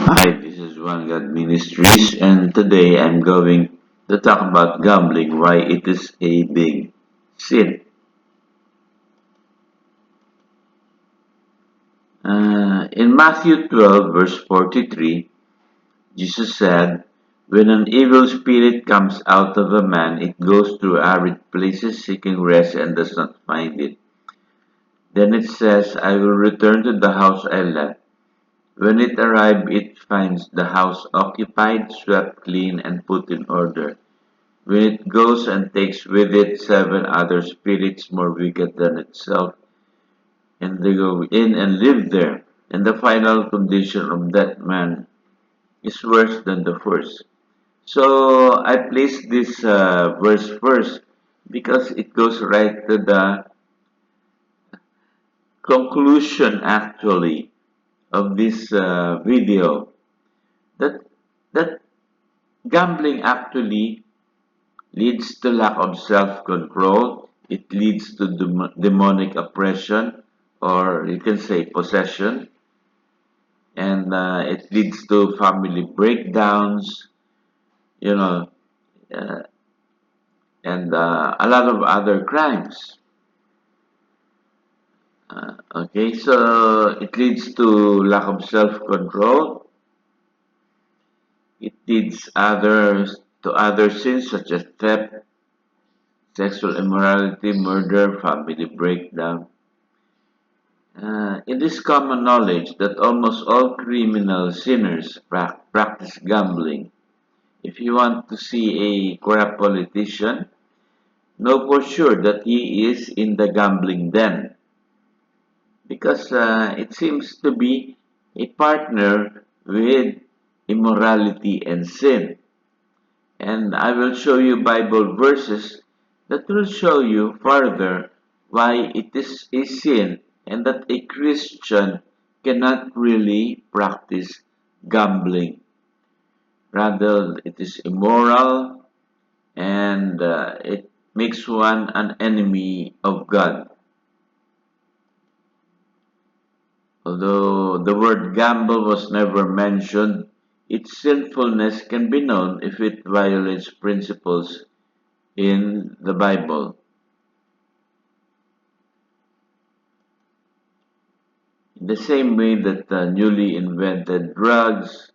Hi, this is One God Ministries, and today I'm going to talk about gambling, why it is a big sin. In Matthew 12, verse 43, Jesus said, when an evil spirit comes out of a man, it goes through arid places seeking rest and does not find it. Then it says, I will return to the house I left. When it arrives, it finds the house occupied, swept clean, and put in order. When it goes and takes with it seven other spirits more wicked than itself, and they go in and live there, and the final condition of that man is worse than the first. So I place this verse first because it goes right to the conclusion actually of this video that that gambling actually leads to lack of self-control. It leads to demonic oppression, or you can say possession, and it leads to family breakdowns, you know, uh, and a lot of other crimes. Okay, so it leads to lack of self-control. It leads others to other sins such as theft, sexual immorality, murder, family breakdown. It is common knowledge that almost all criminal sinners practice gambling. If you want to see a corrupt politician, know for sure that he is in the gambling den because it seems to be a partner with immorality and sin. And I will show you Bible verses that will show you further why it is a sin and that a Christian cannot really practice gambling. Rather, it is immoral and it makes one an enemy of God. Although the word gamble was never mentioned, its sinfulness can be known if it violates principles in the Bible. In the same way that newly invented drugs,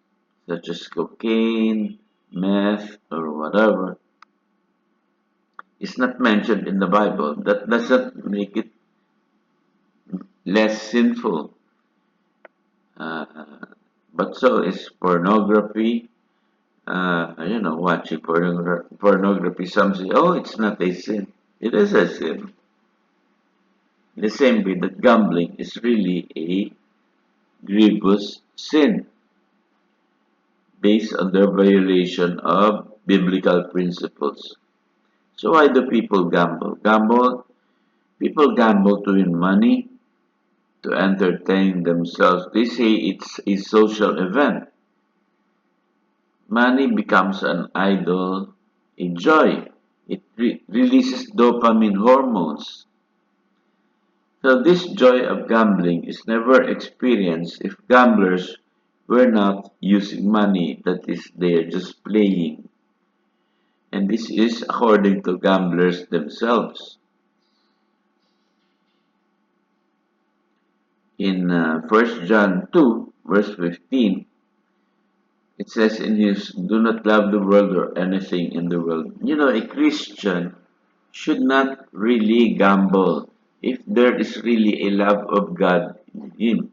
such as cocaine, meth, or whatever, is not mentioned in the Bible, that doesn't make it less sinful. Uh, but so is pornography. Watching pornography, some say, oh, it's not a sin. It is a sin. In the same way that gambling is really a grievous sin based on their violation of biblical principles. So why do people gamble? People gamble to win money, to entertain themselves. They say it's a social event. Money becomes an idol, a joy. It releases dopamine hormones. So this joy of gambling is never experienced if gamblers were not using money, that is, they are just playing. And this is according to gamblers themselves. In 1 John 2, verse 15, it says in his, do not love the world or anything in the world. A Christian should not really gamble if there is really a love of God in him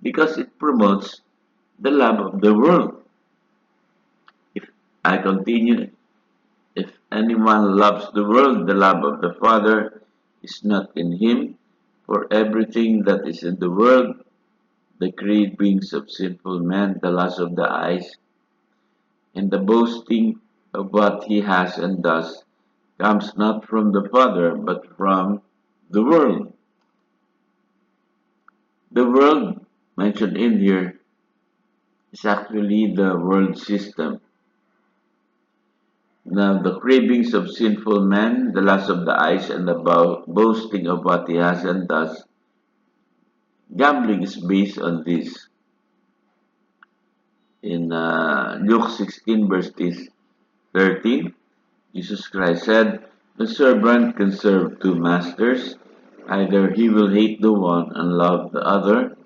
because it promotes the love of the world. If I continue, if anyone loves the world, the love of the Father is not in him. For everything that is in the world, the cravings of sinful men, the lust of the eyes, and the boasting of what he has and does, comes not from the Father, but from the world. The world mentioned in here is actually the world system. Now, the cravings of sinful men, the lust of the eyes, and the boasting of what he has and does, gambling is based on this. In Luke 16, verse 13, Jesus Christ said, "The servant can serve two masters. Either he will hate the one and love the other,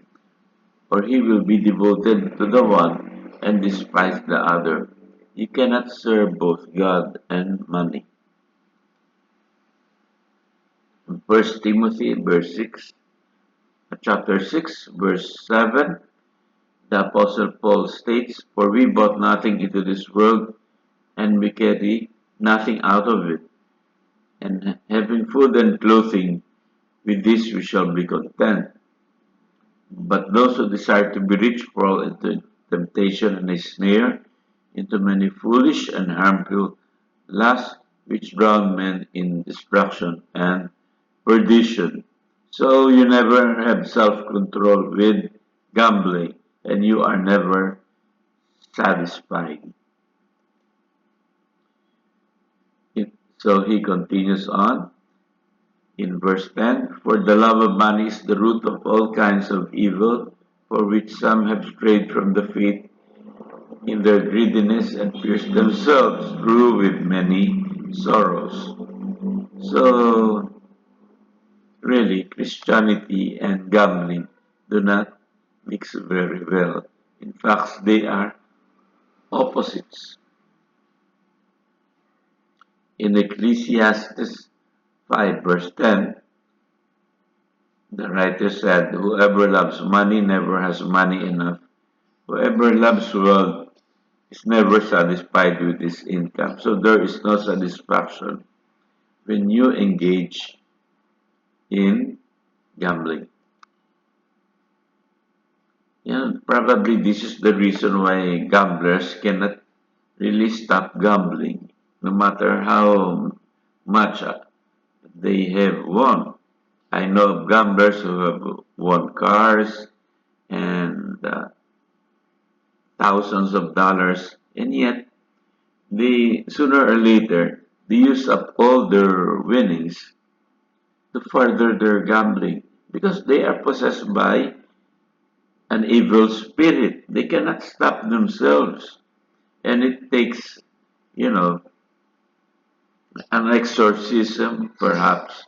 or he will be devoted to the one and despise the other. You cannot serve both God and money." In 1 Timothy chapter 6, verse 7, the Apostle Paul states, "For we brought nothing into this world, and we carry nothing out of it. And having food and clothing, with this we shall be content. But those who desire to be rich fall into temptation and a snare, into many foolish and harmful lusts, which drown men in destruction and perdition." So you never have self-control with gambling, and you are never satisfied. So he continues on in verse 10, "For the love of money is the root of all kinds of evil, for which some have strayed from the faith in their greediness and pierced themselves through with many sorrows." So, really, Christianity and gambling do not mix very well. In fact, they are opposites. In Ecclesiastes 5, verse 10, the writer said, "Whoever loves money never has money enough. Whoever loves wealth is never satisfied with his income." So there is no satisfaction when you engage in gambling. Probably this is the reason why gamblers cannot really stop gambling, no matter how much they have won. I know of gamblers who have won cars and thousands of dollars, and yet they sooner or later they use up all their winnings to further their gambling because they are possessed by an evil spirit. They cannot stop themselves, and it takes, you know, an exorcism perhaps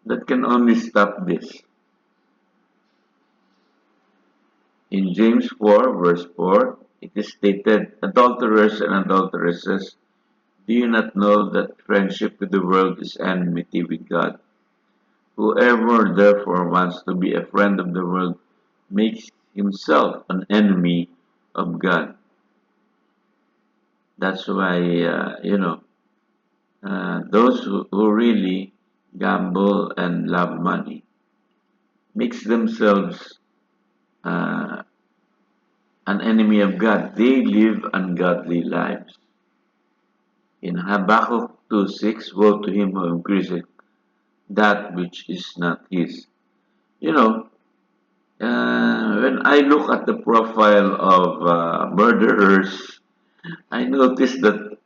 that can only stop this. In James 4, verse 4, it is stated, "Adulterers and adulteresses, do you not know that friendship with the world is enmity with God? Whoever therefore wants to be a friend of the world makes himself an enemy of God." That's why, those who really gamble and love money makes themselves uh, an enemy of God. They live ungodly lives. In Habakkuk 2:6, "Woe to him who increaseth that which is not his." You know, when I look at the profile of murderers, I notice that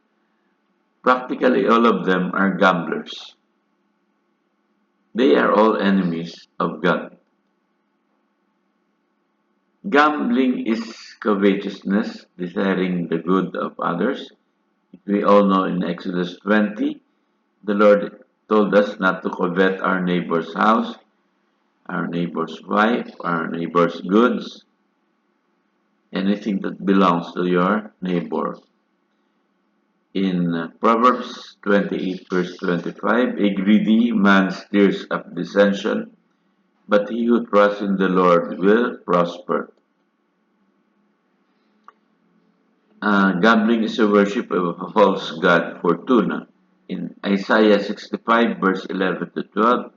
practically all of them are gamblers. They are all enemies of God. Gambling is covetousness, desiring the good of others. We all know in Exodus 20, the Lord told us not to covet our neighbor's house, our neighbor's wife, our neighbor's goods, anything that belongs to your neighbor. In Proverbs 28, verse 25, "A greedy man stirs up dissension, but he who trusts in the Lord will prosper." Gambling is a worship of a false god, Fortuna. In Isaiah 65, verse 11 to 12,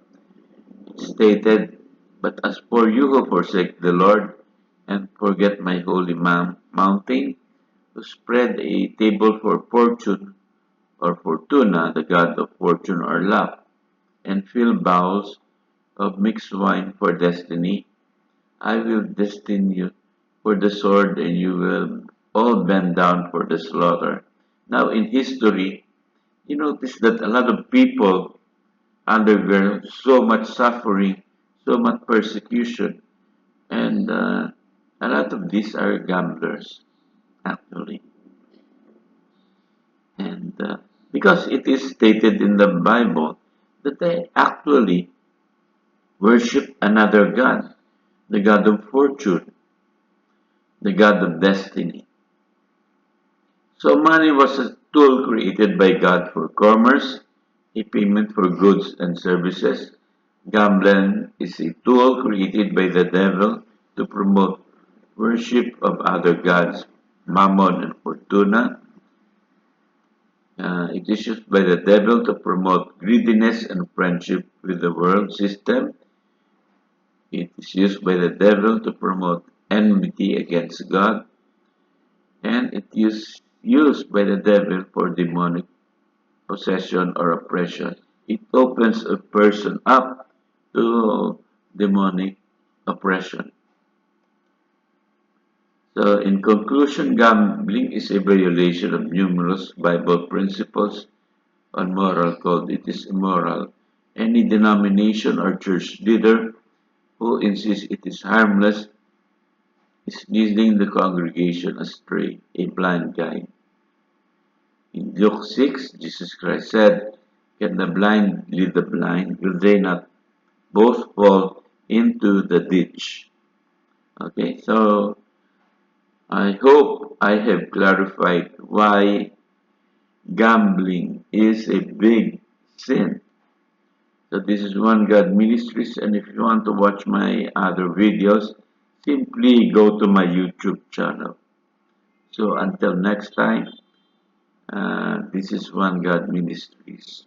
it stated, "But as for you who forsake the Lord and forget my holy mountain, who spread a table for fortune or Fortuna, the god of fortune or luck, and fill bowls of mixed wine for destiny, I will destine you for the sword, and you will all bend down for the slaughter." Now, in history, you notice that a lot of people undergo so much suffering, so much persecution, and a lot of these are gamblers. actually. And because it is stated in the Bible that they actually worship another God, the God of fortune, the God of destiny. So money was a tool created by God for commerce, a payment for goods and services. Gambling is a tool created by the devil to promote worship of other gods, Mammon and Fortuna. It is used by the devil to promote greediness and friendship with the world system. It is used by the devil to promote enmity against God. And it is used by the devil for demonic possession or oppression. It opens a person up to demonic oppression. So, in conclusion, gambling is a violation of numerous Bible principles on moral code. It is immoral. Any denomination or church leader who insists it is harmless is leading the congregation astray, a blind guide. In Luke 6, Jesus Christ said, "Can the blind lead the blind? Will they not both fall into the ditch?" Okay, so I hope I have clarified why gambling is a big sin. So this is One God Ministries, and if you want to watch my other videos, simply go to my YouTube channel. So until next time, this is One God Ministries.